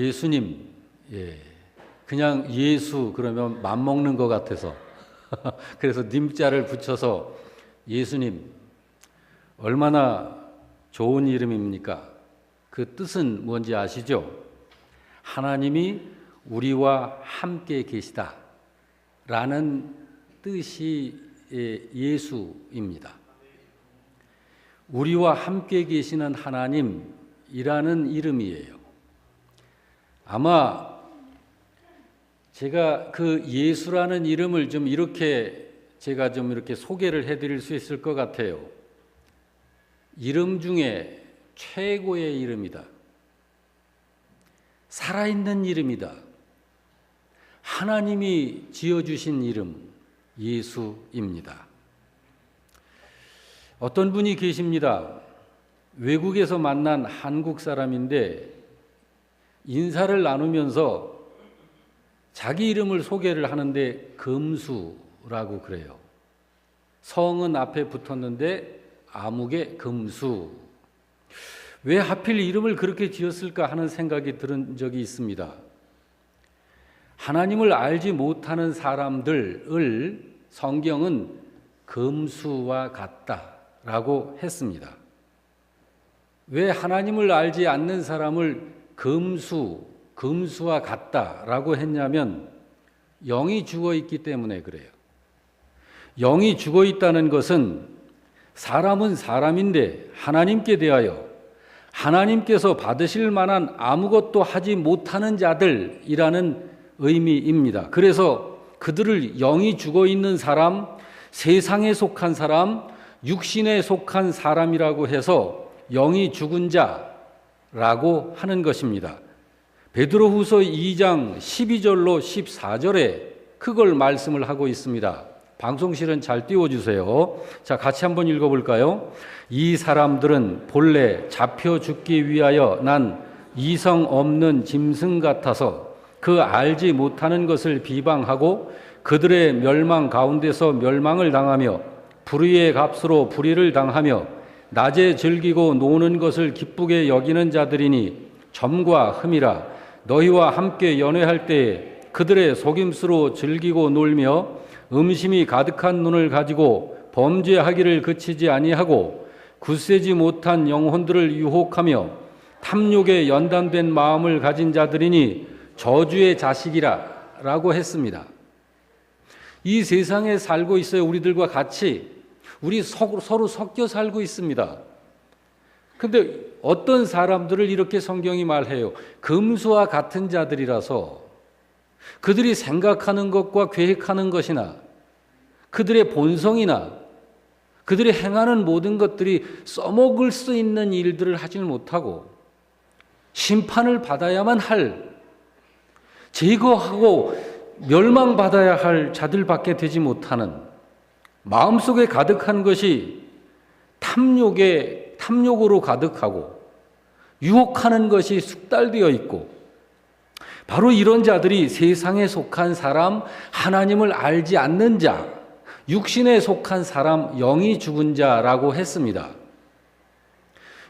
예수님, 예, 그냥 예수 그러면 맘먹는 것 같아서 그래서 님자를 붙여서 예수님, 얼마나 좋은 이름입니까? 그 뜻은 뭔지 아시죠? 하나님이 우리와 함께 계시다 라는 뜻이 예수입니다. 우리와 함께 계시는 하나님이라는 이름이에요. 아마 제가 그 예수라는 이름을 좀 이렇게 제가 좀 이렇게 소개를 해드릴 수 있을 것 같아요. 이름 중에 최고의 이름이다. 살아있는 이름이다. 하나님이 지어주신 이름 예수입니다. 어떤 분이 계십니다. 외국에서 만난 한국 사람인데 인사를 나누면서 자기 이름을 소개를 하는데 금수라고 그래요. 성은 앞에 붙었는데 아무개 금수. 왜 하필 이름을 그렇게 지었을까 하는 생각이 들은 적이 있습니다. 하나님을 알지 못하는 사람들을 성경은 금수와 같다라고 했습니다. 왜 하나님을 알지 않는 사람을 금수와 같다라고 했냐면 영이 죽어 있기 때문에 그래요. 영이 죽어 있다는 것은 사람은 사람인데 하나님께 대하여 하나님께서 받으실 만한 아무것도 하지 못하는 자들이라는 의미입니다. 그래서 그들을 영이 죽어 있는 사람, 세상에 속한 사람, 육신에 속한 사람이라고 해서 영이 죽은 자라고 하는 것입니다. 베드로후서 2장 12절로 14절에 그걸 말씀을 하고 있습니다. 방송실은 잘 띄워주세요. 자, 같이 한번 읽어볼까요? 이 사람들은 본래 잡혀 죽기 위하여 난 이성 없는 짐승 같아서 그 알지 못하는 것을 비방하고 그들의 멸망 가운데서 멸망을 당하며 불의의 값으로 불의를 당하며 낮에 즐기고 노는 것을 기쁘게 여기는 자들이니 점과 흠이라. 너희와 함께 연회할 때에 그들의 속임수로 즐기고 놀며 음심이 가득한 눈을 가지고 범죄하기를 그치지 아니하고 굳세지 못한 영혼들을 유혹하며 탐욕에 연단된 마음을 가진 자들이니 저주의 자식이라 라고 했습니다. 이 세상에 살고 있어요. 우리들과 같이 우리 서로 섞여 살고 있습니다. 근데 어떤 사람들을 이렇게 성경이 말해요. 금수와 같은 자들이라서 그들이 생각하는 것과 계획하는 것이나 그들의 본성이나 그들이 행하는 모든 것들이 써먹을 수 있는 일들을 하지는 못하고 심판을 받아야만 할, 제거하고 멸망받아야 할 자들밖에 되지 못하는, 마음속에 가득한 것이 탐욕으로 가득하고 유혹하는 것이 숙달되어 있고, 바로 이런 자들이 세상에 속한 사람, 하나님을 알지 않는 자, 육신에 속한 사람, 영이 죽은 자라고 했습니다.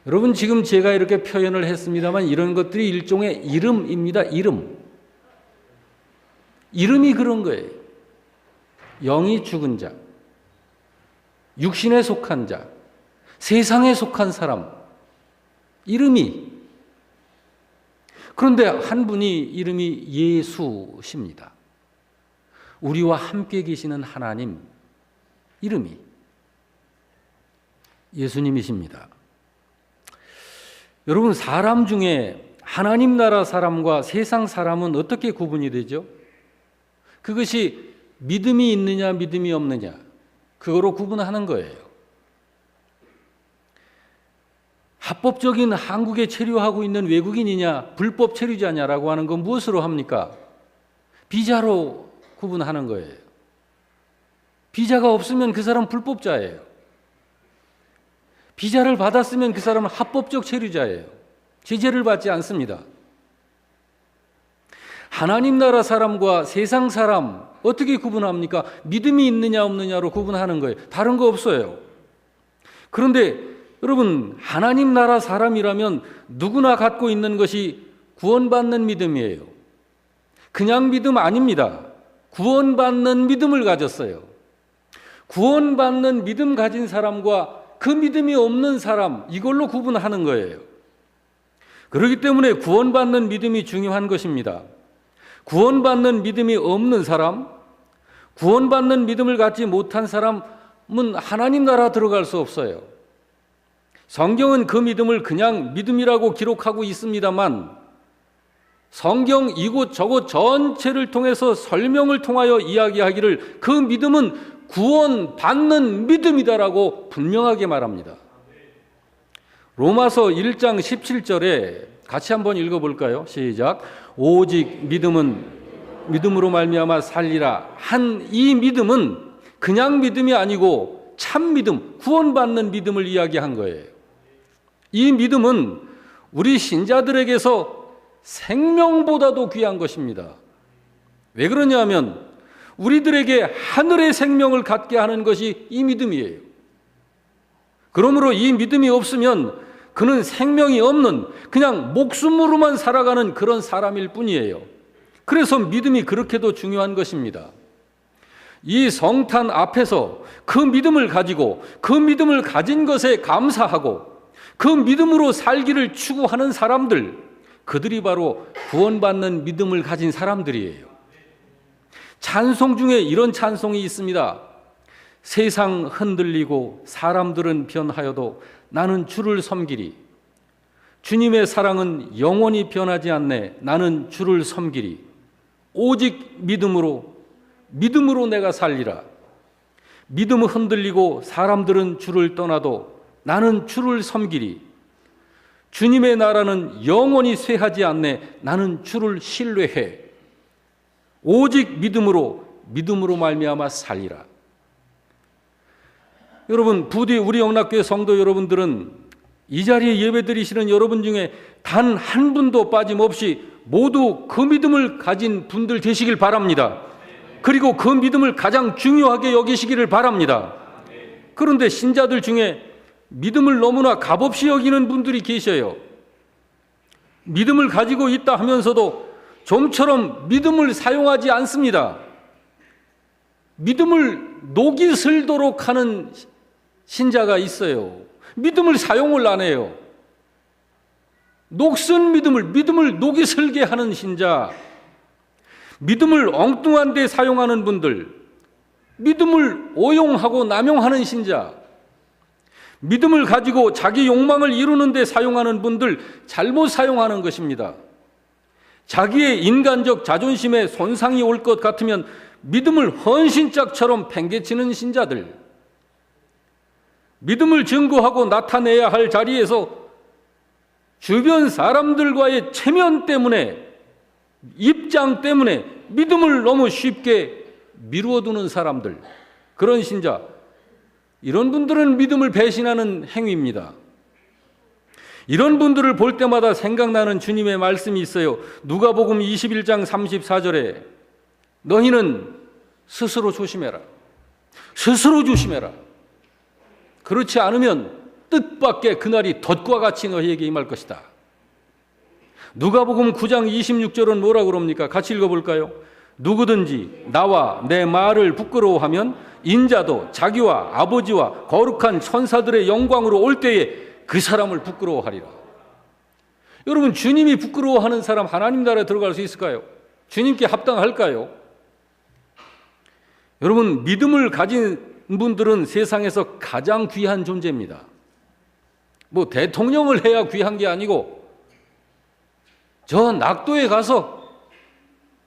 여러분, 지금 제가 이렇게 표현을 했습니다만 이런 것들이 일종의 이름입니다. 이름이 그런 거예요. 영이 죽은 자, 육신에 속한 자, 세상에 속한 사람, 이름이. 그런데 한 분이 이름이 예수십니다. 우리와 함께 계시는 하나님, 이름이 예수님이십니다. 여러분, 사람 중에 하나님 나라 사람과 세상 사람은 어떻게 구분이 되죠? 그것이 믿음이 있느냐 믿음이 없느냐, 그거로 구분하는 거예요. 합법적인 한국에 체류하고 있는 외국인이냐 불법 체류자냐라고 하는 건 무엇으로 합니까? 비자로 구분하는 거예요. 비자가 없으면 그 사람은 불법자예요. 비자를 받았으면 그 사람은 합법적 체류자예요. 제재를 받지 않습니다. 하나님 나라 사람과 세상 사람 어떻게 구분합니까? 믿음이 있느냐 없느냐로 구분하는 거예요. 다른 거 없어요. 그런데 여러분, 하나님 나라 사람이라면 누구나 갖고 있는 것이 구원받는 믿음이에요. 그냥 믿음 아닙니다. 구원받는 믿음을 가졌어요. 구원받는 믿음 가진 사람과 그 믿음이 없는 사람, 이걸로 구분하는 거예요. 그렇기 때문에 구원받는 믿음이 중요한 것입니다. 구원받는 믿음이 없는 사람, 구원받는 믿음을 갖지 못한 사람은 하나님 나라 들어갈 수 없어요. 성경은 그 믿음을 그냥 믿음이라고 기록하고 있습니다만 성경 이곳저곳 전체를 통해서 설명을 통하여 이야기하기를 그 믿음은 구원받는 믿음이다라고 분명하게 말합니다. 로마서 1장 17절에 같이 한번 읽어볼까요? 시작. 오직 믿음으로 말미암아 살리라 한 이 믿음은 그냥 믿음이 아니고 참 믿음, 구원받는 믿음을 이야기한 거예요. 이 믿음은 우리 신자들에게서 생명보다도 귀한 것입니다. 왜 그러냐면 우리들에게 하늘의 생명을 갖게 하는 것이 이 믿음이에요. 그러므로 이 믿음이 없으면 그는 생명이 없는 그냥 목숨으로만 살아가는 그런 사람일 뿐이에요. 그래서 믿음이 그렇게도 중요한 것입니다. 이 성탄 앞에서 그 믿음을 가지고 그 믿음을 가진 것에 감사하고 그 믿음으로 살기를 추구하는 사람들, 그들이 바로 구원받는 믿음을 가진 사람들이에요. 찬송 중에 이런 찬송이 있습니다. 세상 흔들리고 사람들은 변하여도 나는 주를 섬기리. 주님의 사랑은 영원히 변하지 않네. 나는 주를 섬기리. 오직 믿음으로 내가 살리라. 믿음은 흔들리고 사람들은 주를 떠나도 나는 주를 섬기리. 주님의 나라는 영원히 쇠하지 않네. 나는 주를 신뢰해. 오직 믿음으로 말미암아 살리라. 여러분, 부디 우리 영락교회 성도 여러분들은 이 자리에 예배드리시는 여러분 중에 단 한 분도 빠짐없이 모두 그 믿음을 가진 분들 되시길 바랍니다. 그리고 그 믿음을 가장 중요하게 여기시기를 바랍니다. 그런데 신자들 중에 믿음을 너무나 값없이 여기는 분들이 계셔요. 믿음을 가지고 있다 하면서도 좀처럼 믿음을 사용하지 않습니다. 믿음을 녹이 슬도록 하는 신자가 있어요. 믿음을 사용을 안 해요. 녹슨 믿음을 녹이 슬게 하는 신자, 믿음을 엉뚱한 데 사용하는 분들, 믿음을 오용하고 남용하는 신자, 믿음을 가지고 자기 욕망을 이루는 데 사용하는 분들 잘못 사용하는 것입니다. 자기의 인간적 자존심에 손상이 올 것 같으면 믿음을 헌신짝처럼 팽개치는 신자들, 믿음을 증거하고 나타내야 할 자리에서 주변 사람들과의 체면 때문에, 입장 때문에 믿음을 너무 쉽게 미루어두는 사람들, 그런 신자, 이런 분들은 믿음을 배신하는 행위입니다. 이런 분들을 볼 때마다 생각나는 주님의 말씀이 있어요. 누가복음 21장 34절에 너희는 스스로 조심해라. 스스로 조심해라. 그렇지 않으면 뜻밖의 그날이 덫과 같이 너희에게 임할 것이다. 누가복음 9장 26절은 뭐라고 그럽니까? 같이 읽어볼까요? 누구든지 나와 내 말을 부끄러워하면 인자도 자기와 아버지와 거룩한 천사들의 영광으로 올 때에 그 사람을 부끄러워하리라. 여러분, 주님이 부끄러워하는 사람 하나님 나라에 들어갈 수 있을까요? 주님께 합당할까요? 여러분, 믿음을 가진 분들은 세상에서 가장 귀한 존재입니다. 뭐 대통령을 해야 귀한 게 아니고 저 낙도에 가서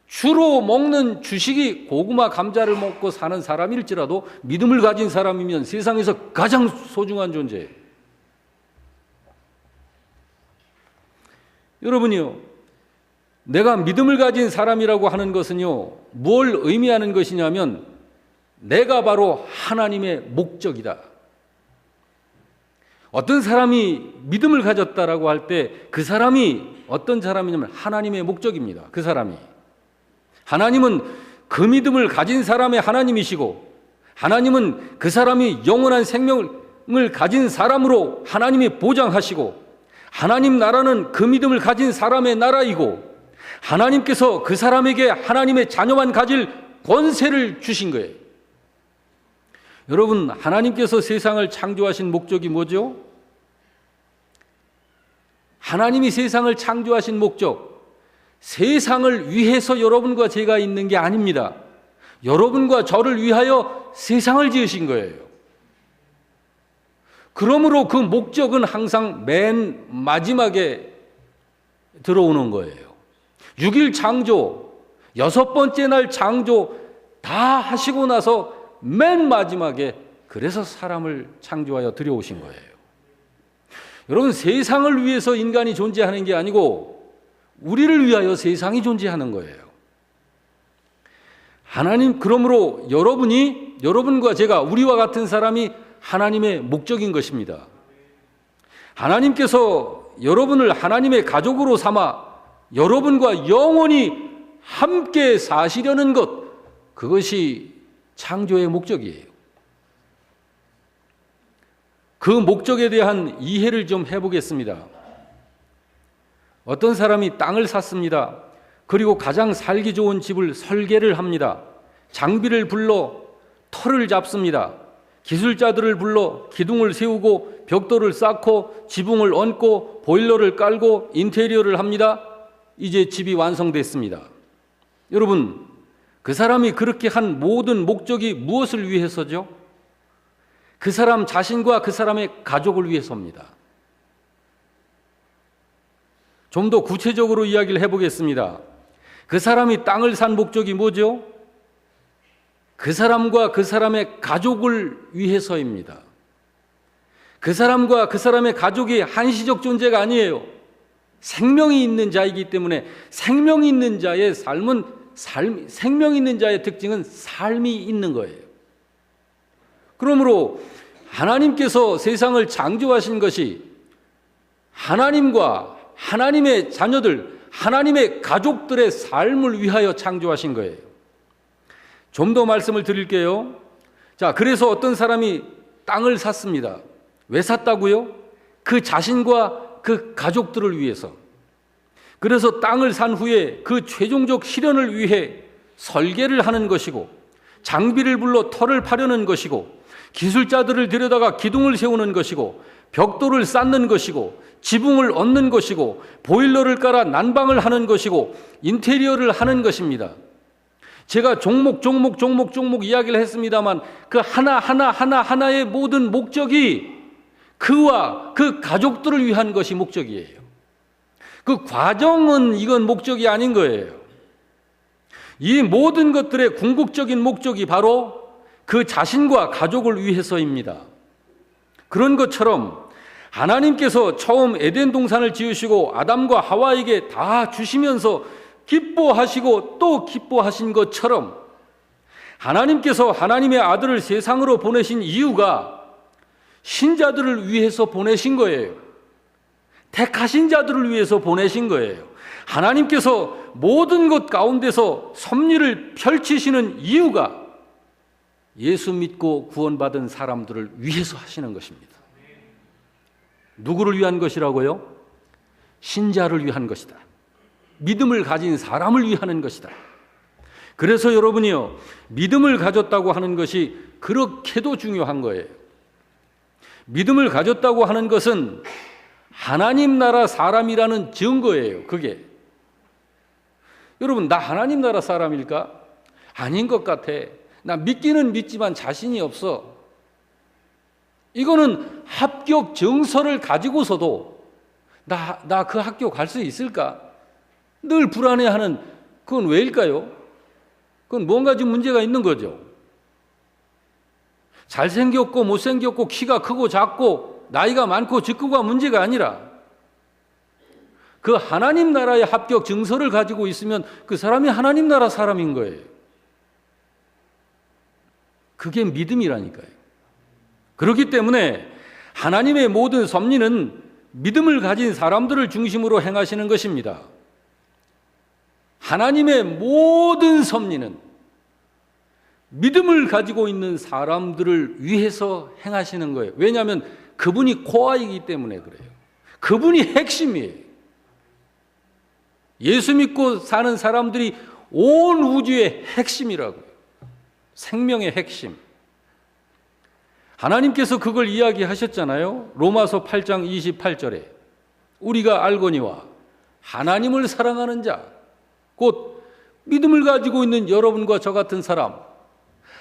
주로 먹는 주식이 고구마 감자를 먹고 사는 사람일지라도 믿음을 가진 사람이면 세상에서 가장 소중한 존재예요. 여러분이요, 내가 믿음을 가진 사람이라고 하는 것은요, 뭘 의미하는 것이냐면 내가 바로 하나님의 목적이다. 어떤 사람이 믿음을 가졌다라고 할 때 그 사람이 어떤 사람이냐면 하나님의 목적입니다. 그 사람이. 하나님은 그 믿음을 가진 사람의 하나님이시고, 하나님은 그 사람이 영원한 생명을 가진 사람으로 하나님이 보장하시고, 하나님 나라는 그 믿음을 가진 사람의 나라이고 하나님께서 그 사람에게 하나님의 자녀만 가질 권세를 주신 거예요. 여러분, 하나님께서 세상을 창조하신 목적이 뭐죠? 하나님이 세상을 창조하신 목적, 세상을 위해서 여러분과 제가 있는 게 아닙니다. 여러분과 저를 위하여 세상을 지으신 거예요. 그러므로 그 목적은 항상 맨 마지막에 들어오는 거예요. 6일 창조, 6번째 날 창조 다 하시고 나서 맨 마지막에 그래서 사람을 창조하여 들여오신 거예요. 여러분, 세상을 위해서 인간이 존재하는 게 아니고 우리를 위하여 세상이 존재하는 거예요. 하나님, 그러므로 여러분과 제가, 우리와 같은 사람이 하나님의 목적인 것입니다. 하나님께서 여러분을 하나님의 가족으로 삼아 여러분과 영원히 함께 사시려는 것, 그것이 창조의 목적이에요. 그 목적에 대한 이해를 좀 해보겠습니다. 어떤 사람이 땅을 샀습니다. 그리고 가장 살기 좋은 집을 설계를 합니다. 장비를 불러 터를 잡습니다. 기술자들을 불러 기둥을 세우고 벽돌을 쌓고 지붕을 얹고 보일러를 깔고 인테리어를 합니다. 이제 집이 완성됐습니다. 여러분, 그 사람이 그렇게 한 모든 목적이 무엇을 위해서죠? 그 사람 자신과 그 사람의 가족을 위해서입니다. 좀 더 구체적으로 이야기를 해보겠습니다. 그 사람이 땅을 산 목적이 뭐죠? 그 사람과 그 사람의 가족을 위해서입니다. 그 사람과 그 사람의 가족이 한시적 존재가 아니에요. 생명이 있는 자이기 때문에 생명이 있는 자의 생명 있는 자의 특징은 삶이 있는 거예요. 그러므로 하나님께서 세상을 창조하신 것이 하나님과 하나님의 자녀들, 하나님의 가족들의 삶을 위하여 창조하신 거예요. 좀 더 말씀을 드릴게요. 자, 그래서 어떤 사람이 땅을 샀습니다. 왜 샀다고요? 그 자신과 그 가족들을 위해서. 그래서 땅을 산 후에 그 최종적 실현을 위해 설계를 하는 것이고, 장비를 불러 터를 파려는 것이고, 기술자들을 들여다가 기둥을 세우는 것이고, 벽돌을 쌓는 것이고, 지붕을 얹는 것이고, 보일러를 깔아 난방을 하는 것이고, 인테리어를 하는 것입니다. 제가 종목 이야기를 했습니다만 그 하나의 모든 목적이 그와 그 가족들을 위한 것이 목적이에요. 그 과정은 이건 목적이 아닌 거예요. 이 모든 것들의 궁극적인 목적이 바로 그 자신과 가족을 위해서입니다. 그런 것처럼 하나님께서 처음 에덴 동산을 지으시고 아담과 하와에게 다 주시면서 기뻐하시고 또 기뻐하신 것처럼 하나님께서 하나님의 아들을 세상으로 보내신 이유가 신자들을 위해서 보내신 거예요. 택하신 자들을 위해서 보내신 거예요. 하나님께서 모든 것 가운데서 섭리를 펼치시는 이유가 예수 믿고 구원받은 사람들을 위해서 하시는 것입니다. 누구를 위한 것이라고요? 신자를 위한 것이다. 믿음을 가진 사람을 위하는 것이다. 그래서 여러분이요, 믿음을 가졌다고 하는 것이 그렇게도 중요한 거예요. 믿음을 가졌다고 하는 것은 하나님 나라 사람이라는 증거예요. 그게. 여러분, 나 하나님 나라 사람일까? 아닌 것 같아. 나 믿기는 믿지만 자신이 없어. 이거는 합격 증서를 가지고서도 나 그 학교 갈 수 있을까? 늘 불안해하는, 그건 왜일까요? 그건 뭔가 좀 문제가 있는 거죠. 잘생겼고 못생겼고 키가 크고 작고 나이가 많고 적고가 문제가 아니라 그 하나님 나라의 합격 증서를 가지고 있으면 그 사람이 하나님 나라 사람인 거예요. 그게 믿음이라니까요. 그렇기 때문에 하나님의 모든 섭리는 믿음을 가진 사람들을 중심으로 행하시는 것입니다. 하나님의 모든 섭리는 믿음을 가지고 있는 사람들을 위해서 행하시는 거예요. 왜냐하면 그분이 코아이기 때문에 그래요. 그분이 핵심이에요. 예수 믿고 사는 사람들이 온 우주의 핵심이라고요. 생명의 핵심. 하나님께서 그걸 이야기하셨잖아요. 로마서 8장 28절에 우리가 알거니와 하나님을 사랑하는 자, 곧 믿음을 가지고 있는 여러분과 저 같은 사람,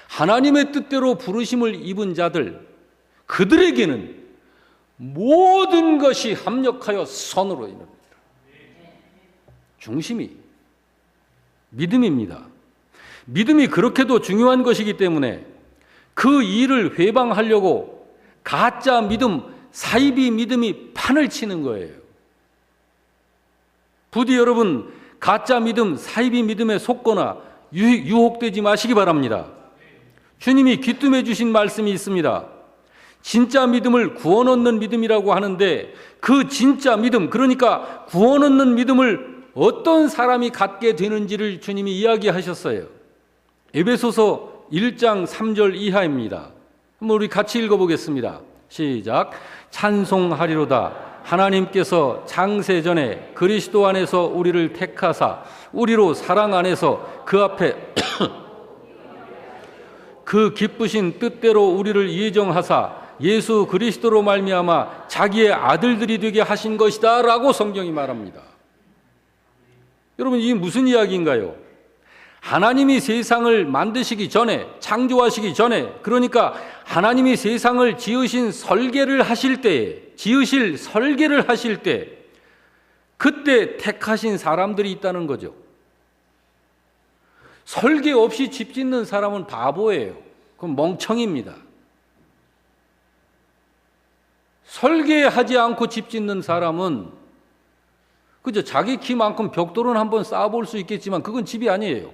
하나님의 뜻대로 부르심을 입은 자들, 그들에게는 모든 것이 합력하여 선으로 이릅니다. 중심이 믿음입니다. 믿음이 그렇게도 중요한 것이기 때문에 그 일을 회방하려고 가짜 믿음, 사이비 믿음이 판을 치는 거예요. 부디 여러분 가짜 믿음, 사이비 믿음에 속거나 유혹되지 마시기 바랍니다. 주님이 귀뜸해 주신 말씀이 있습니다. 진짜 믿음을 구원 얻는 믿음이라고 하는데 그 진짜 믿음, 그러니까 구원 얻는 믿음을 어떤 사람이 갖게 되는지를 주님이 이야기하셨어요. 에베소서 1장 3절 이하입니다. 한번 우리 같이 읽어보겠습니다. 시작. 찬송하리로다. 하나님께서 창세전에 그리스도 안에서 우리를 택하사 우리로 사랑 안에서 그 앞에 그 기쁘신 뜻대로 우리를 예정하사 예수 그리스도로 말미암아 자기의 아들들이 되게 하신 것이다 라고 성경이 말합니다. 여러분, 이게 무슨 이야기인가요? 하나님이 세상을 만드시기 전에, 창조하시기 전에, 그러니까 하나님이 세상을 지으신 설계를 하실 때에, 지으실 설계를 하실 때 그때 택하신 사람들이 있다는 거죠. 설계 없이 집 짓는 사람은 바보예요. 그건 멍청입니다. 설계하지 않고 집 짓는 사람은 그저 자기 키만큼 벽돌은 한번 쌓아볼 수 있겠지만 그건 집이 아니에요.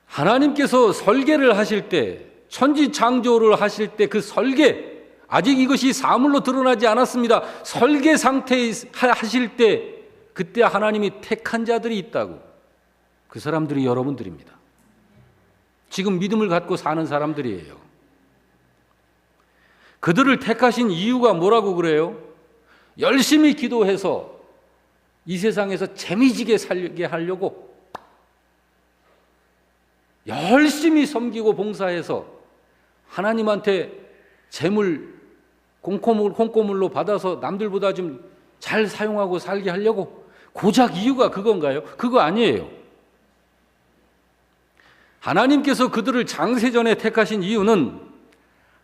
하나님께서 설계를 하실 때, 천지창조를 하실 때 그 설계, 아직 이것이 사물로 드러나지 않았습니다. 설계 상태에 하실 때 그때 하나님이 택한 자들이 있다고. 그 사람들이 여러분들입니다. 지금 믿음을 갖고 사는 사람들이에요. 그들을 택하신 이유가 뭐라고 그래요? 열심히 기도해서 이 세상에서 재미지게 살게 하려고, 열심히 섬기고 봉사해서 하나님한테 재물 콩고물로 받아서 남들보다 좀 잘 사용하고 살게 하려고, 고작 이유가 그건가요? 그거 아니에요. 하나님께서 그들을 창세전에 택하신 이유는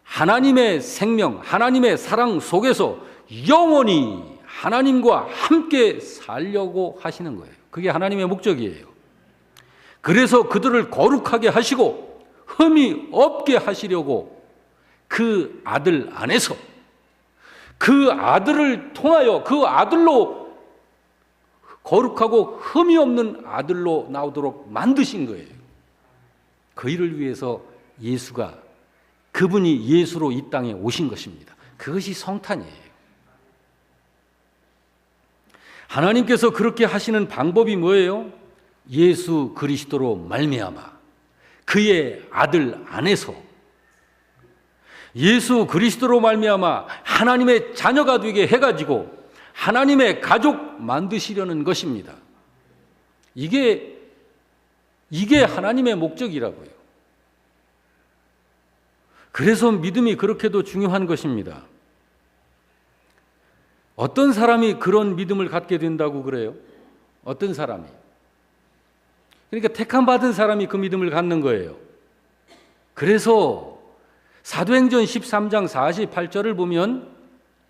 하나님의 생명, 하나님의 사랑 속에서 영원히 하나님과 함께 살려고 하시는 거예요. 그게 하나님의 목적이에요. 그래서 그들을 거룩하게 하시고 흠이 없게 하시려고 그 아들 안에서, 그 아들을 통하여 그 아들로 거룩하고 흠이 없는 아들로 나오도록 만드신 거예요. 그 일을 위해서 예수가, 그분이 예수로 이 땅에 오신 것입니다. 그것이 성탄이에요. 하나님께서 그렇게 하시는 방법이 뭐예요? 예수 그리스도로 말미암아 그의 아들 안에서 예수 그리스도로 말미암아 하나님의 자녀가 되게 해가지고 하나님의 가족 만드시려는 것입니다. 이게 하나님의 목적이라고요. 그래서 믿음이 그렇게도 중요한 것입니다. 어떤 사람이 그런 믿음을 갖게 된다고 그래요? 어떤 사람이? 그러니까 택함 받은 사람이 그 믿음을 갖는 거예요. 그래서 사도행전 13장 48절을 보면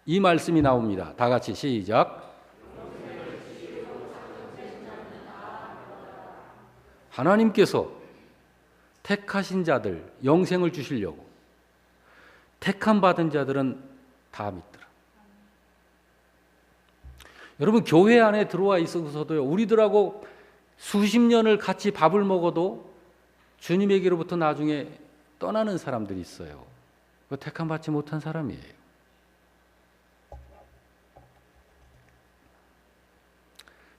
이 말씀이 나옵니다. 다 같이 시작. 하나님께서 택하신 자들 영생을 주시려고, 택함 받은 자들은 다 믿더라. 여러분, 교회 안에 들어와 있어서도요, 우리들하고 수십 년을 같이 밥을 먹어도 주님에게로부터 나중에 떠나는 사람들이 있어요. 그 택함 받지 못한 사람이에요.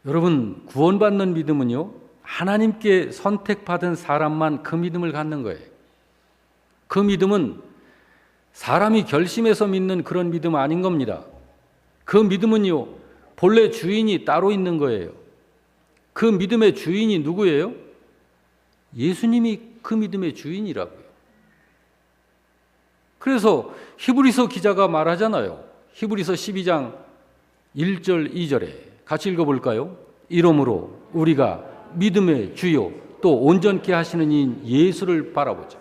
여러분, 구원받는 믿음은요, 하나님께 선택받은 사람만 그 믿음을 갖는 거예요. 그 믿음은 사람이 결심해서 믿는 그런 믿음 아닌 겁니다. 그 믿음은요, 본래 주인이 따로 있는 거예요. 그 믿음의 주인이 누구예요? 예수님이 그 믿음의 주인이라고요. 그래서 히브리서 기자가 말하잖아요. 히브리서 12장 1절 2절에 같이 읽어볼까요? 이러므로 우리가 믿음의 주요 또 온전케 하시는 이인 예수를 바라보자.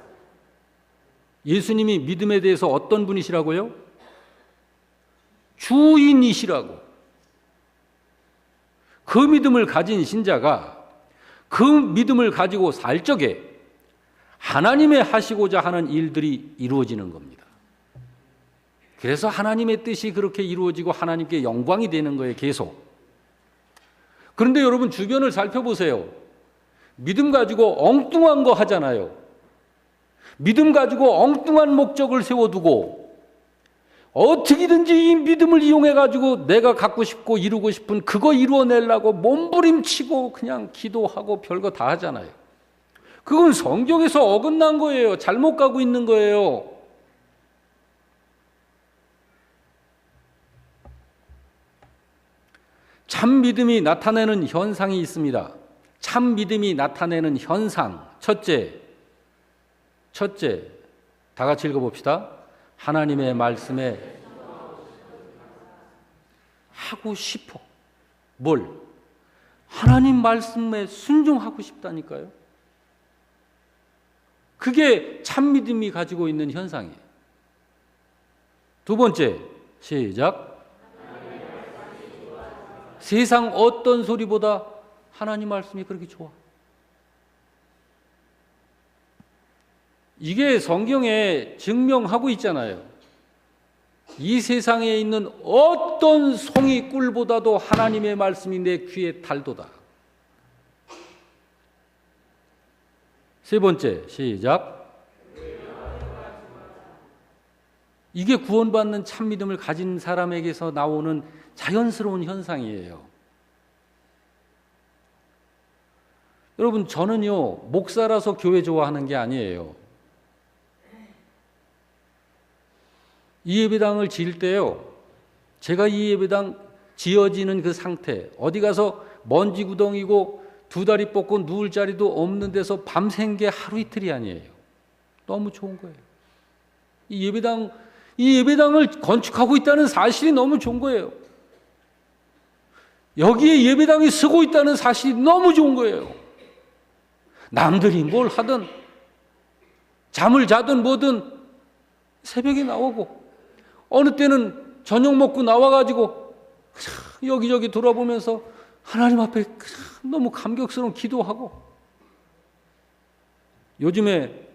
예수님이 믿음에 대해서 어떤 분이시라고요? 주인이시라고. 그 믿음을 가진 신자가 그 믿음을 가지고 살 적에 하나님의 하시고자 하는 일들이 이루어지는 겁니다. 그래서 하나님의 뜻이 그렇게 이루어지고 하나님께 영광이 되는 거예요, 계속. 그런데 여러분 주변을 살펴보세요. 믿음 가지고 엉뚱한 거 하잖아요. 믿음 가지고 엉뚱한 목적을 세워두고 어떻게든지 이 믿음을 이용해 가지고 내가 갖고 싶고 이루고 싶은 그거 이루어내려고 몸부림치고 그냥 기도하고 별거 다 하잖아요. 그건 성경에서 어긋난 거예요. 잘못 가고 있는 거예요. 참 믿음이 나타내는 현상이 있습니다. 참 믿음이 나타내는 현상. 첫째, 다 같이 읽어봅시다. 하나님의 말씀에 하고 싶어. 뭘? 하나님 말씀에 순종하고 싶다니까요. 그게 참 믿음이 가지고 있는 현상이에요. 두 번째, 시작. 세상 어떤 소리보다 하나님 말씀이 그렇게 좋아. 이게 성경에 증명하고 있잖아요. 이 세상에 있는 어떤 송이 꿀보다도 하나님의 말씀이 내 귀에 달도다. 세 번째, 시작. 이게 구원받는 참 믿음을 가진 사람에게서 나오는 자연스러운 현상이에요. 여러분, 저는요, 목사라서 교회 좋아하는 게 아니에요. 이 예배당을 지을 때요, 제가 이 예배당 지어지는 그 상태, 어디 가서 먼지 구덩이고 두 다리 뻗고 누울 자리도 없는 데서 밤샌 게 하루 이틀이 아니에요. 너무 좋은 거예요. 이 예배당을 건축하고 있다는 사실이 너무 좋은 거예요. 여기에 예배당이 서고 있다는 사실이 너무 좋은 거예요. 남들이 뭘 하든 잠을 자든 뭐든 새벽에 나오고 어느 때는 저녁 먹고 나와가지고 여기저기 돌아보면서 하나님 앞에 너무 감격스러운 기도하고, 요즘에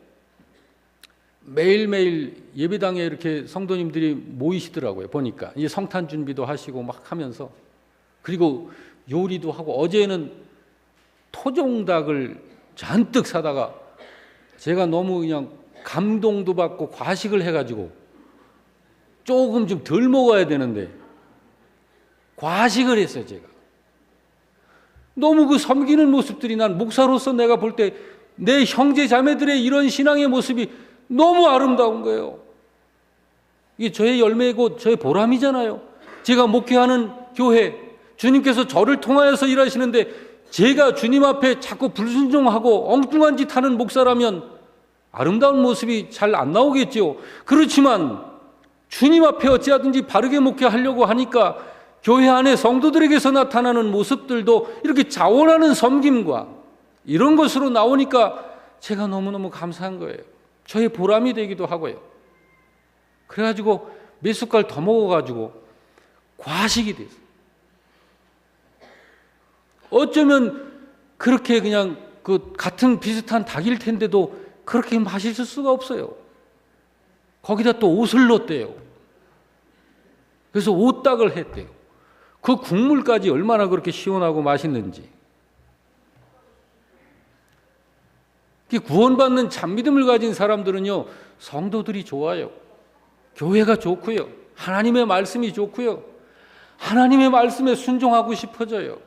매일매일 예배당에 이렇게 성도님들이 모이시더라고요. 보니까 이제 성탄 준비도 하시고 막 하면서, 그리고 요리도 하고, 어제는 토종닭을 잔뜩 사다가 제가 너무 그냥 감동도 받고 과식을 해가지고 조금 좀 덜 먹어야 되는데 과식을 했어요. 제가 너무 그 섬기는 모습들이, 난 목사로서 내가 볼 때 내 형제 자매들의 이런 신앙의 모습이 너무 아름다운 거예요. 이게 저의 열매고 저의 보람이잖아요. 제가 목회하는 교회, 주님께서 저를 통하여서 일하시는데 제가 주님 앞에 자꾸 불순종하고 엉뚱한 짓 하는 목사라면 아름다운 모습이 잘 안 나오겠죠. 그렇지만 주님 앞에 어찌하든지 바르게 목회하려고 하니까 교회 안에 성도들에게서 나타나는 모습들도 이렇게 자원하는 섬김과 이런 것으로 나오니까 제가 너무너무 감사한 거예요. 저의 보람이 되기도 하고요. 그래가지고 몇 숟갈 더 먹어가지고 과식이 됐어요. 어쩌면 그렇게 그냥 그 같은 비슷한 닭일 텐데도 그렇게 맛있을 수가 없어요. 거기다 또 옷을 넣었대요. 그래서 오닭을 했대요. 그 국물까지 얼마나 그렇게 시원하고 맛있는지. 구원받는 참믿음을 가진 사람들은요, 성도들이 좋아요. 교회가 좋고요. 하나님의 말씀이 좋고요. 하나님의 말씀에 순종하고 싶어져요.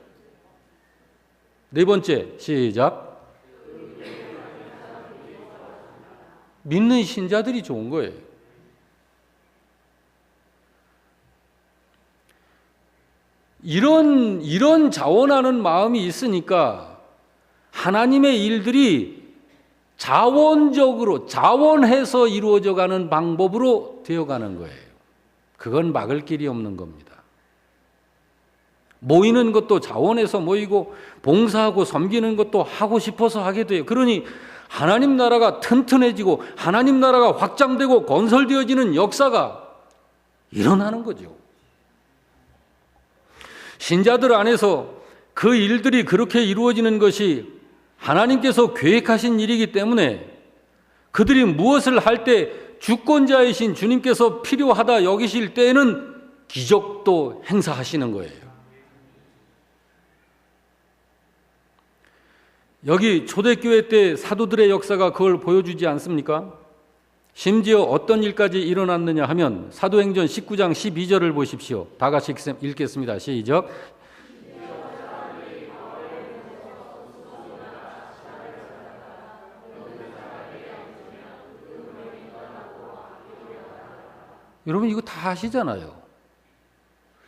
네 번째, 시작. 믿는 신자들이 좋은 거예요. 이런 자원하는 마음이 있으니까 하나님의 일들이 자원해서 이루어져 가는 방법으로 되어가는 거예요. 그건 막을 길이 없는 겁니다. 모이는 것도 자원해서 모이고 봉사하고 섬기는 것도 하고 싶어서 하게 돼요. 그러니 하나님 나라가 튼튼해지고 하나님 나라가 확장되고 건설되어지는 역사가 일어나는 거죠. 신자들 안에서 그 일들이 그렇게 이루어지는 것이 하나님께서 계획하신 일이기 때문에 그들이 무엇을 할 때 주권자이신 주님께서 필요하다 여기실 때에는 기적도 행사하시는 거예요. 여기 초대교회 때 사도들의 역사가 그걸 보여주지 않습니까? 심지어 어떤 일까지 일어났느냐 하면 사도행전 19장 12절을 보십시오. 다 같이 읽겠습니다. 시작. 여러분 이거 다 아시잖아요.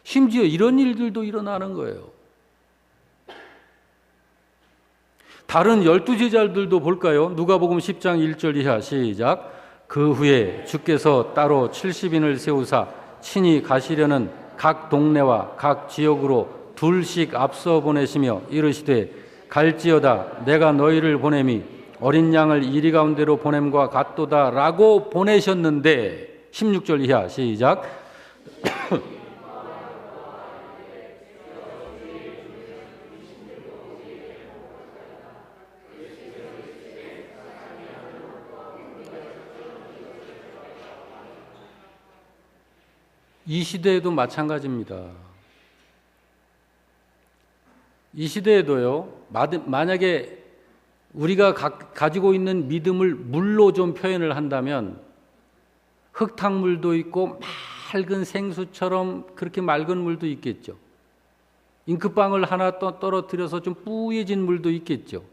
심지어 이런 일들도 일어나는 거예요. 다른 12제자들도 볼까요? 누가복음 10장 1절 이하 시작. 그 후에 주께서 따로 70인을 세우사 친히 가시려는 각 동네와 각 지역으로 둘씩 앞서 보내시며 이르시되 갈지어다 내가 너희를 보냄이 어린 양을 이리 가운데로 보냄과 같도다 라고 보내셨는데 16절 이하 시작. 이 시대에도 마찬가지입니다. 이 시대에도요, 만약에 우리가 가지고 있는 믿음을 물로 좀 표현을 한다면 흙탕물도 있고 맑은 생수처럼 그렇게 맑은 물도 있겠죠. 잉크방울 하나 떨어뜨려서 좀 뿌얘진 물도 있겠죠.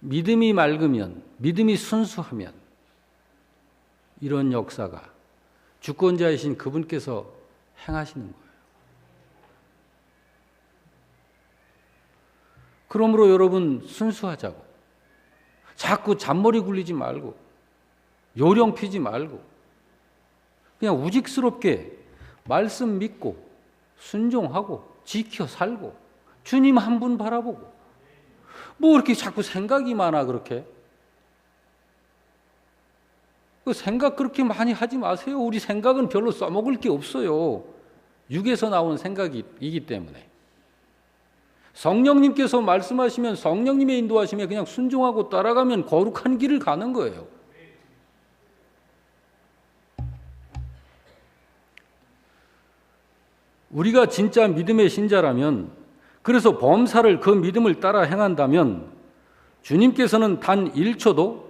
믿음이 맑으면, 믿음이 순수하면 이런 역사가 주권자이신 그분께서 행하시는 거예요. 그러므로 여러분 순수하자고. 자꾸 잔머리 굴리지 말고 요령 피지 말고 그냥 우직스럽게 말씀 믿고 순종하고 지켜 살고 주님 한 분 바라보고 뭐 이렇게 자꾸 생각이 많아 그렇게. 그 생각 그렇게 많이 하지 마세요. 우리 생각은 별로 써먹을 게 없어요. 육에서 나온 생각이기 때문에. 성령님께서 말씀하시면 성령님의 인도하심에 그냥 순종하고 따라가면 거룩한 길을 가는 거예요. 우리가 진짜 믿음의 신자라면, 그래서 범사를 그 믿음을 따라 행한다면 주님께서는 단 1초도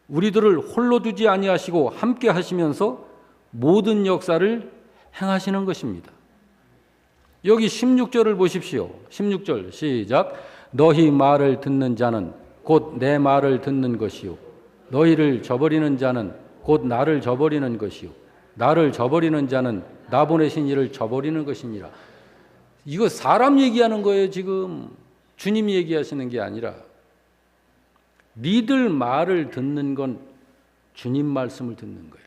우리들을 홀로 두지 아니하시고 함께 하시면서 모든 역사를 행하시는 것입니다. 여기 16절을 보십시오. 16절 시작. 너희 말을 듣는 자는 곧 내 말을 듣는 것이요 너희를 저버리는 자는 곧 나를 저버리는 것이요 나를 저버리는 자는 나 보내신 이를 저버리는 것이니라. 이거 사람 얘기하는 거예요. 지금 주님이 얘기하시는 게 아니라 니들 말을 듣는 건 주님 말씀을 듣는 거야.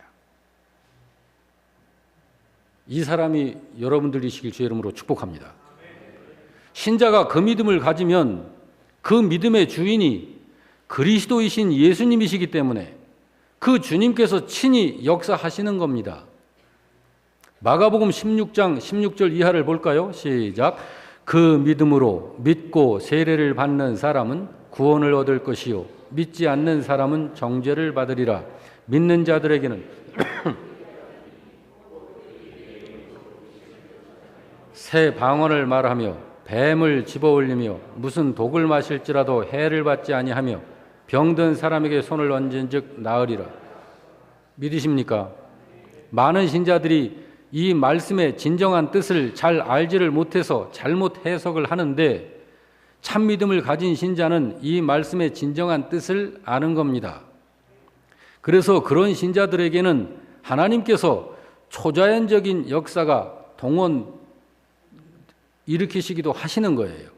이 사람이 여러분들이시길 주의 이름으로 축복합니다. 신자가 그 믿음을 가지면 그 믿음의 주인이 그리스도이신 예수님이시기 때문에 그 주님께서 친히 역사하시는 겁니다. 마가복음 16장 16절 이하를 볼까요? 시작. 그 믿음으로 믿고 세례를 받는 사람은 구원을 얻을 것이요 믿지 않는 사람은 정죄를 받으리라. 믿는 자들에게는 새 방언을 말하며 뱀을 집어올리며 무슨 독을 마실지라도 해를 받지 아니하며 병든 사람에게 손을 얹은즉 나으리라. 믿으십니까? 많은 신자들이 이 말씀의 진정한 뜻을 잘 알지를 못해서 잘못 해석을 하는데 참 믿음을 가진 신자는 이 말씀의 진정한 뜻을 아는 겁니다. 그래서 그런 신자들에게는 하나님께서 초자연적인 역사가 일으키시기도 하시는 거예요.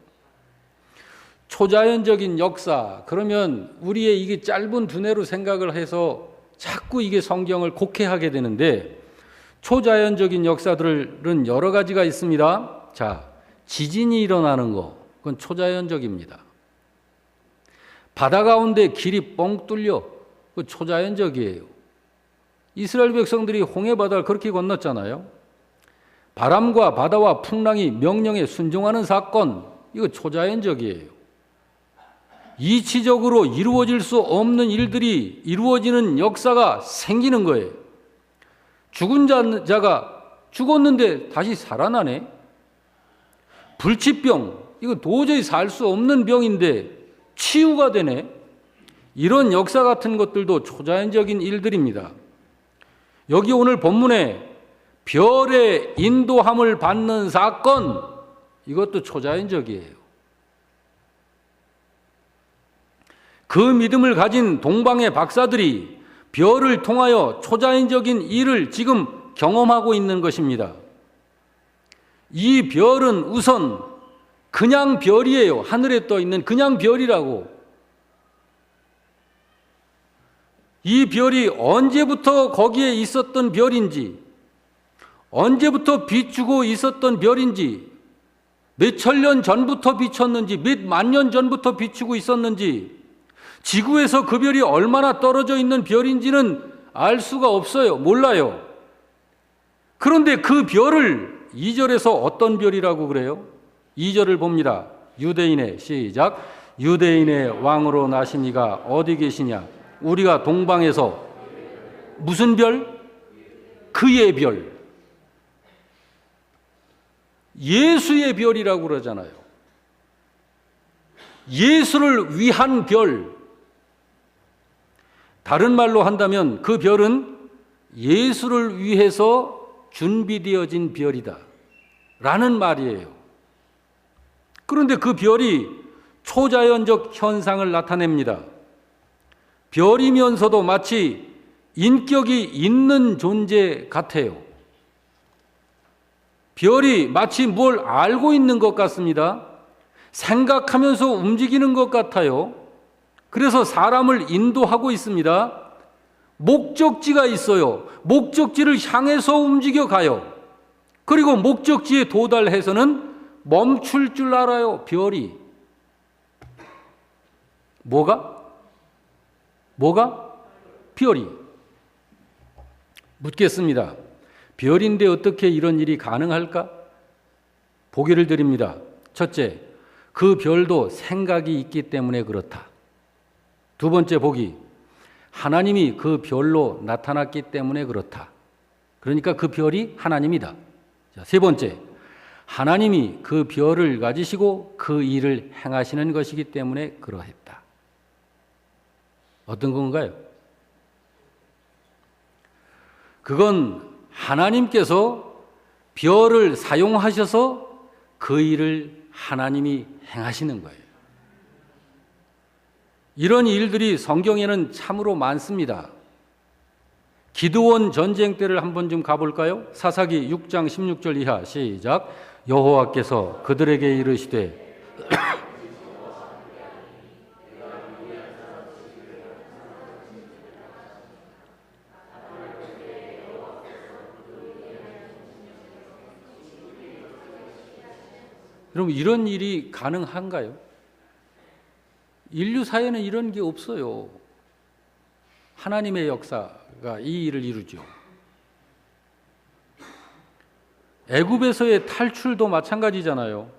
초자연적인 역사, 그러면 우리의 이게 짧은 두뇌로 생각을 해서 자꾸 이게 성경을 곡해하게 되는데, 초자연적인 역사들은 여러 가지가 있습니다. 자, 지진이 일어나는 거, 그건 초자연적입니다. 바다 가운데 길이 뻥 뚫려, 그건 초자연적이에요. 이스라엘 백성들이 홍해바다를 그렇게 건넜잖아요. 바람과 바다와 풍랑이 명령에 순종하는 사건, 이거 초자연적이에요. 이치적으로 이루어질 수 없는 일들이 이루어지는 역사가 생기는 거예요. 죽은 자가 죽었는데 다시 살아나네. 불치병, 이거 도저히 살 수 없는 병인데 치유가 되네. 이런 역사 같은 것들도 초자연적인 일들입니다. 여기 오늘 본문에 별의 인도함을 받는 사건, 이것도 초자연적이에요. 그 믿음을 가진 동방의 박사들이 별을 통하여 초자연적인 일을 지금 경험하고 있는 것입니다. 이 별은 우선 그냥 별이에요. 하늘에 떠 있는 그냥 별이라고. 이 별이 언제부터 거기에 있었던 별인지, 언제부터 비추고 있었던 별인지, 몇 천년 전부터 비쳤는지, 몇 만년 전부터 비추고 있었는지, 지구에서 그 별이 얼마나 떨어져 있는 별인지는 알 수가 없어요. 몰라요. 그런데 그 별을 2절에서 어떤 별이라고 그래요? 2절을 봅니다. 유대인의, 시작. 유대인의 왕으로 나신 이가 어디 계시냐? 우리가 동방에서 무슨 별? 그의 별. 예수의 별이라고 그러잖아요. 예수를 위한 별. 다른 말로 한다면 그 별은 예수를 위해서 준비되어진 별이다 라는 말이에요. 그런데 그 별이 초자연적 현상을 나타냅니다. 별이면서도 마치 인격이 있는 존재 같아요. 별이 마치 뭘 알고 있는 것 같습니다. 생각하면서 움직이는 것 같아요. 그래서 사람을 인도하고 있습니다. 목적지가 있어요. 목적지를 향해서 움직여 가요. 그리고 목적지에 도달해서는 멈출 줄 알아요. 별이. 뭐가? 별이. 묻겠습니다. 별인데 어떻게 이런 일이 가능할까? 보기를 드립니다. 첫째, 그 별도 생각이 있기 때문에 그렇다. 두 번째 보기, 하나님이 그 별로 나타났기 때문에 그렇다. 그러니까 그 별이 하나님이다. 자, 세 번째, 하나님이 그 별을 가지시고 그 일을 행하시는 것이기 때문에 그러했다. 어떤 건가요? 그건 하나님께서 별을 사용하셔서 그 일을 하나님이 행하시는 거예요. 이런 일들이 성경에는 참으로 많습니다. 기드온 전쟁 때를 한번 좀 가볼까요? 사사기 6장 16절 이하 시작. 여호와께서 그들에게 이르시되 여러분, 이런 일이 가능한가요? 인류 사회는 이런 게 없어요. 하나님의 역사가 이 일을 이루죠. 애굽에서의 탈출도 마찬가지잖아요.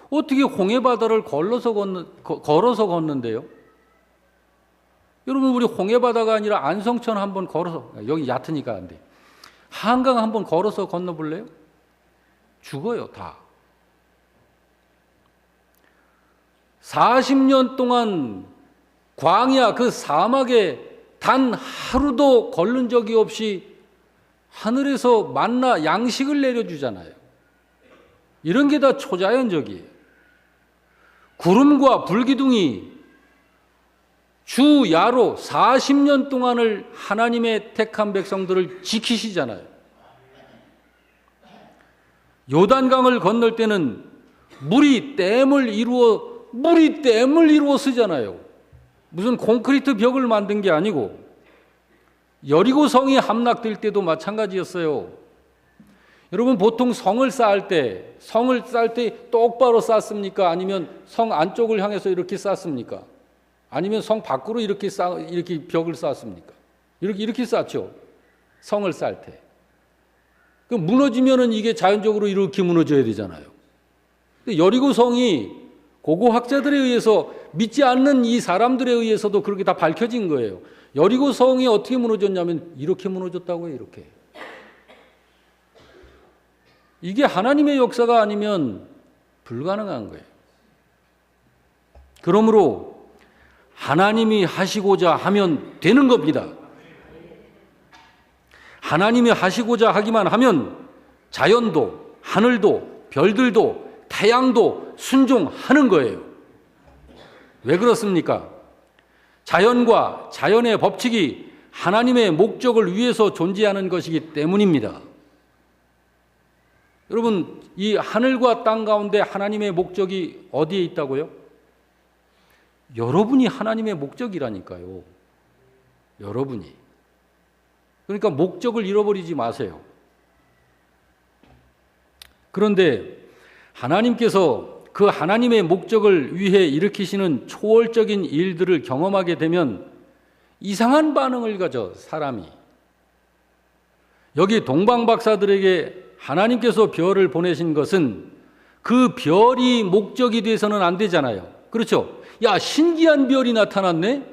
어떻게 홍해바다를 걸어서 걷는데요? 여러분, 우리 홍해바다가 아니라 안성천 한번 걸어서, 여기 얕으니까 안 돼. 한강 한번 걸어서 건너볼래요? 죽어요, 다. 40년 동안 광야 그 사막에 단 하루도 걸른 적이 없이 하늘에서 만나 양식을 내려주잖아요. 이런 게 다 초자연적이에요. 구름과 불기둥이 주야로 40년 동안을 하나님의 택한 백성들을 지키시잖아요. 요단강을 건널 때는 물이 댐을 이루어 쓰잖아요. 무슨 콘크리트 벽을 만든 게 아니고 여리고 성이 함락될 때도 마찬가지였어요. 여러분 보통 성을 쌓을 때 똑바로 쌓습니까? 아니면 성 안쪽을 향해서 이렇게 쌓습니까? 아니면 성 밖으로 이렇게 벽을 쌓습니까? 이렇게 쌓죠. 성을 쌓을 때. 그 무너지면은 이게 자연적으로 이렇게 무너져야 되잖아요. 여리고 성이 고고학자들에 의해서 믿지 않는 이 사람들에 의해서도 그렇게 다 밝혀진 거예요. 여리고 성이 어떻게 무너졌냐면 이렇게 무너졌다고요. 이렇게. 이게 하나님의 역사가 아니면 불가능한 거예요. 그러므로 하나님이 하시고자 하면 되는 겁니다. 하나님이 하시고자 하기만 하면 자연도, 하늘도, 별들도, 태양도 순종하는 거예요. 왜 그렇습니까? 자연과 자연의 법칙이 하나님의 목적을 위해서 존재하는 것이기 때문입니다. 여러분, 이 하늘과 땅 가운데 하나님의 목적이 어디에 있다고요? 여러분이 하나님의 목적이라니까요. 여러분이. 그러니까 목적을 잃어버리지 마세요. 그런데 하나님께서 그 하나님의 목적을 위해 일으키시는 초월적인 일들을 경험하게 되면 이상한 반응을 가져, 사람이. 여기 동방박사들에게 하나님께서 별을 보내신 것은 그 별이 목적이 돼서는 안 되잖아요. 그렇죠? 야, 신기한 별이 나타났네?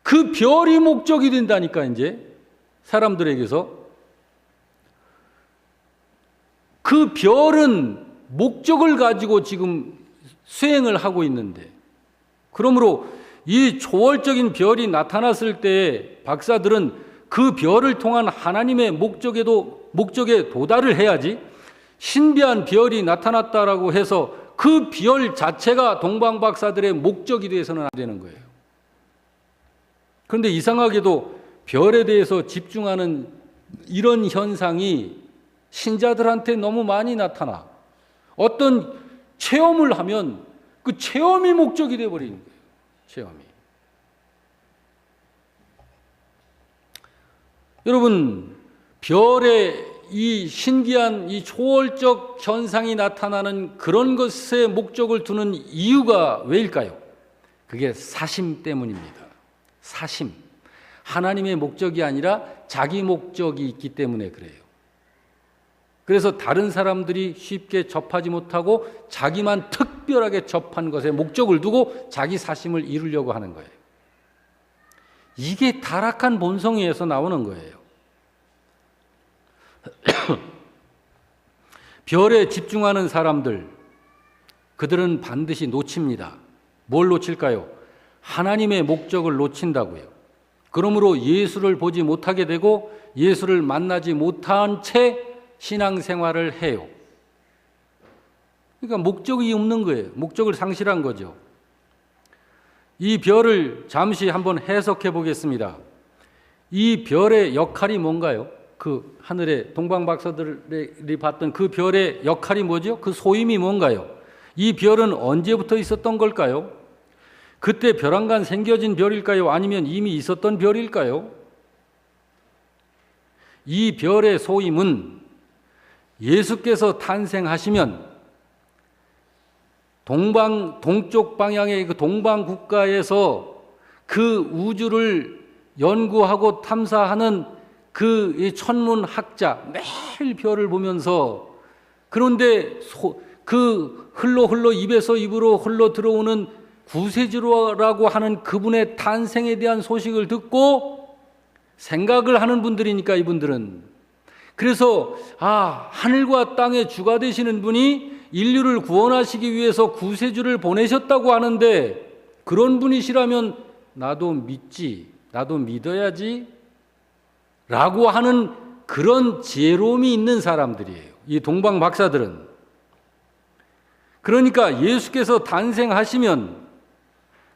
그 별이 목적이 된다니까, 이제. 사람들에게서. 그 별은 목적을 가지고 지금 수행을 하고 있는데, 그러므로 이 초월적인 별이 나타났을 때 박사들은 그 별을 통한 하나님의 목적에 도달을 해야지, 신비한 별이 나타났다라고 해서 그 별 자체가 동방박사들의 목적이 돼서는 안 되는 거예요. 그런데 이상하게도 별에 대해서 집중하는 이런 현상이 신자들한테 너무 많이 나타나. 어떤 체험을 하면 그 체험이 목적이 되어버리는 거예요. 체험이. 여러분, 별의 이 신기한 이 초월적 현상이 나타나는 그런 것에 목적을 두는 이유가 왜일까요? 그게 사심 때문입니다. 사심. 하나님의 목적이 아니라 자기 목적이 있기 때문에 그래요. 그래서 다른 사람들이 쉽게 접하지 못하고 자기만 특별하게 접한 것에 목적을 두고 자기 사심을 이루려고 하는 거예요. 이게 타락한 본성에서 나오는 거예요. 별에 집중하는 사람들, 그들은 반드시 놓칩니다. 뭘 놓칠까요? 하나님의 목적을 놓친다고요. 그러므로 예수를 보지 못하게 되고 예수를 만나지 못한 채 신앙생활을 해요. 그러니까 목적이 없는 거예요. 목적을 상실한 거죠. 이 별을 잠시 한번 해석해 보겠습니다. 이 별의 역할이 뭔가요? 그 하늘의 동방박사들이 봤던 그 별의 역할이 뭐죠? 그 소임이 뭔가요? 이 별은 언제부터 있었던 걸까요? 그때 별안간 생겨진 별일까요? 아니면 이미 있었던 별일까요? 이 별의 소임은 예수께서 탄생하시면 동쪽 방향의 그 동방 국가에서 그 우주를 연구하고 탐사하는 그 천문학자, 매일 별을 보면서, 그런데 그 흘러 입에서 입으로 흘러 들어오는 구세주라고 하는 그분의 탄생에 대한 소식을 듣고 생각을 하는 분들이니까, 이분들은. 그래서 하늘과 땅의 주가 되시는 분이 인류를 구원하시기 위해서 구세주를 보내셨다고 하는데, 그런 분이시라면 나도 믿지, 나도 믿어야지 라고 하는 그런 지혜로움이 있는 사람들이에요. 이 동방 박사들은. 그러니까 예수께서 탄생하시면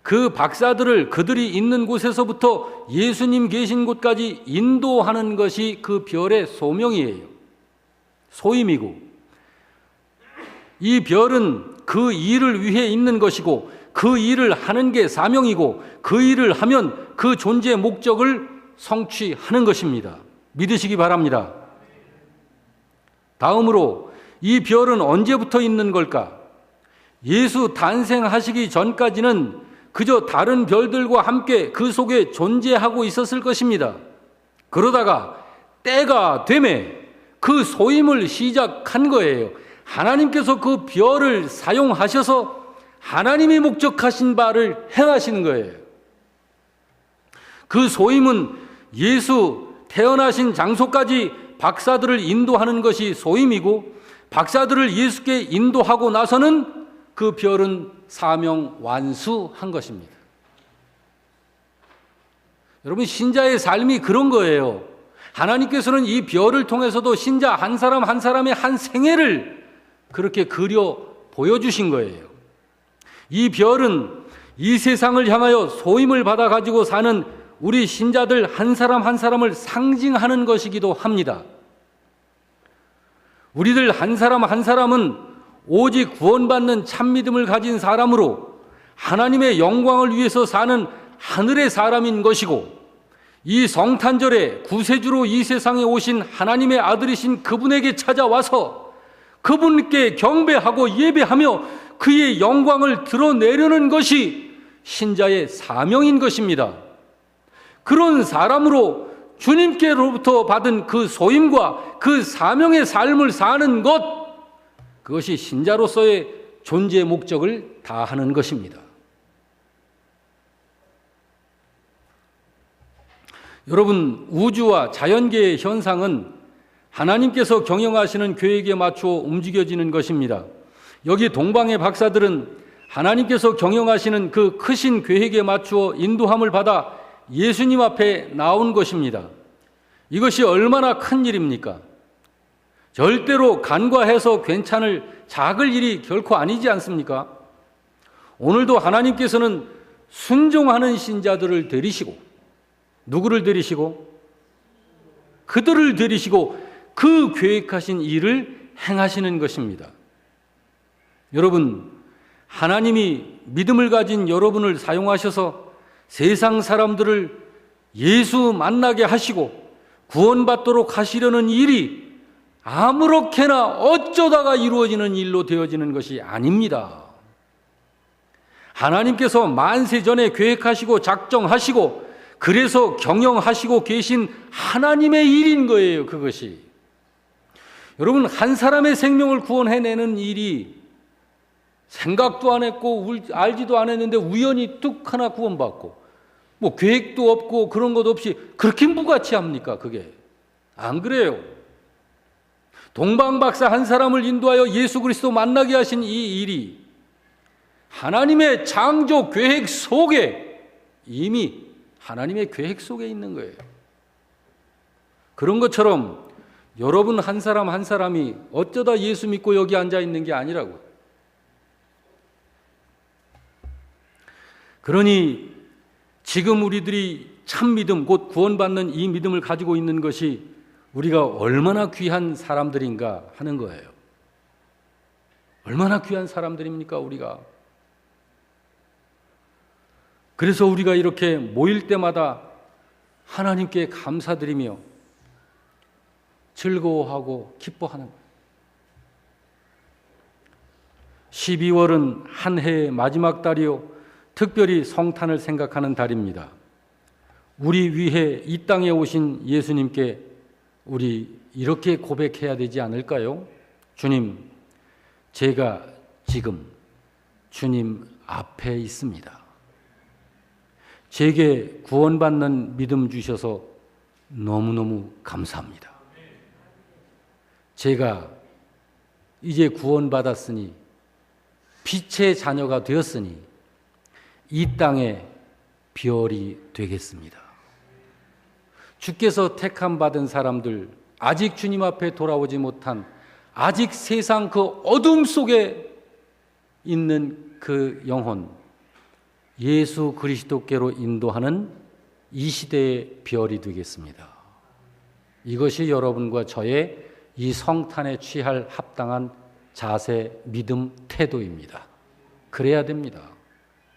그 박사들을 그들이 있는 곳에서부터 예수님 계신 곳까지 인도하는 것이 그 별의 소명이에요. 소임이고, 이 별은 그 일을 위해 있는 것이고 그 일을 하는 게 사명이고 그 일을 하면 그 존재의 목적을 성취하는 것입니다. 믿으시기 바랍니다. 다음으로 이 별은 언제부터 있는 걸까? 예수 탄생하시기 전까지는 그저 다른 별들과 함께 그 속에 존재하고 있었을 것입니다. 그러다가 때가 되매 그 소임을 시작한 거예요. 하나님께서 그 별을 사용하셔서 하나님이 목적하신 바를 행하시는 거예요. 그 소임은 예수 태어나신 장소까지 박사들을 인도하는 것이 소임이고 박사들을 예수께 인도하고 나서는 그 별은 사명 완수한 것입니다. 여러분, 신자의 삶이 그런 거예요. 하나님께서는 이 별을 통해서도 신자 한 사람 한 사람의 한 생애를 그렇게 그려 보여주신 거예요. 이 별은 이 세상을 향하여 소임을 받아 가지고 사는 우리 신자들 한 사람 한 사람을 상징하는 것이기도 합니다. 우리들 한 사람 한 사람은 오직 구원받는 참믿음을 가진 사람으로 하나님의 영광을 위해서 사는 하늘의 사람인 것이고 이 성탄절에 구세주로 이 세상에 오신 하나님의 아들이신 그분에게 찾아와서 그분께 경배하고 예배하며 그의 영광을 드러내려는 것이 신자의 사명인 것입니다. 그런 사람으로 주님께로부터 받은 그 소임과 그 사명의 삶을 사는 것, 그것이 신자로서의 존재의 목적을 다하는 것입니다. 여러분, 우주와 자연계의 현상은 하나님께서 경영하시는 계획에 맞추어 움직여지는 것입니다. 여기 동방의 박사들은 하나님께서 경영하시는 그 크신 계획에 맞추어 인도함을 받아 예수님 앞에 나온 것입니다. 이것이 얼마나 큰 일입니까? 절대로 간과해서 괜찮을 작을 일이 결코 아니지 않습니까? 오늘도 하나님께서는 순종하는 신자들을 데리시고, 누구를 데리시고? 그들을 데리시고 그 계획하신 일을 행하시는 것입니다. 여러분, 하나님이 믿음을 가진 여러분을 사용하셔서 세상 사람들을 예수 만나게 하시고 구원받도록 하시려는 일이 아무렇게나 어쩌다가 이루어지는 일로 되어지는 것이 아닙니다. 하나님께서 만세 전에 계획하시고 작정하시고 그래서 경영하시고 계신 하나님의 일인 거예요, 그것이. 여러분, 한 사람의 생명을 구원해내는 일이 생각도 안 했고 알지도 않았는데 우연히 뚝 하나 구원받고 뭐 계획도 없고 그런 것 없이 그렇게 무가치합니까? 그게 안 그래요. 동방박사 한 사람을 인도하여 예수 그리스도 만나게 하신 이 일이 하나님의 창조 계획 속에, 이미 하나님의 계획 속에 있는 거예요. 그런 것처럼 여러분 한 사람 한 사람이 어쩌다 예수 믿고 여기 앉아 있는 게 아니라고. 그러니 지금 우리들이 참 믿음, 곧 구원받는 이 믿음을 가지고 있는 것이 우리가 얼마나 귀한 사람들인가 하는 거예요. 얼마나 귀한 사람들입니까, 우리가? 그래서 우리가 이렇게 모일 때마다 하나님께 감사드리며 즐거워하고 기뻐하는 거예요. 12월은 한 해의 마지막 달이요, 특별히 성탄을 생각하는 달입니다. 우리 위해 이 땅에 오신 예수님께 우리 이렇게 고백해야 되지 않을까요? 주님, 제가 지금 주님 앞에 있습니다. 제게 구원받는 믿음 주셔서 너무너무 감사합니다. 제가 이제 구원받았으니, 빛의 자녀가 되었으니 이 땅의 별이 되겠습니다. 주께서 택함 받은 사람들, 아직 주님 앞에 돌아오지 못한, 아직 세상 그 어둠 속에 있는 그 영혼, 예수 그리스도께로 인도하는 이 시대의 별이 되겠습니다. 이것이 여러분과 저의 이 성탄에 취할 합당한 자세, 믿음, 태도입니다. 그래야 됩니다.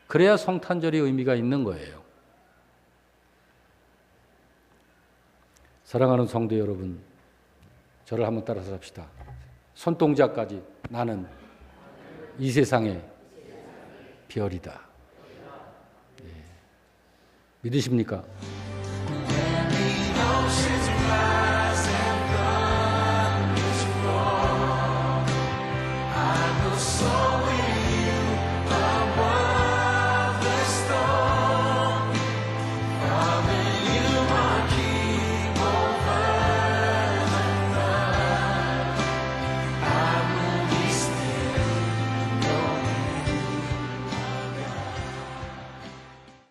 그래야 성탄절의 의미가 있는 거예요. 사랑하는 성도 여러분, 저를 한번 따라서 합시다. 손동작까지 나는 이 세상의 별이다. 예. 믿으십니까?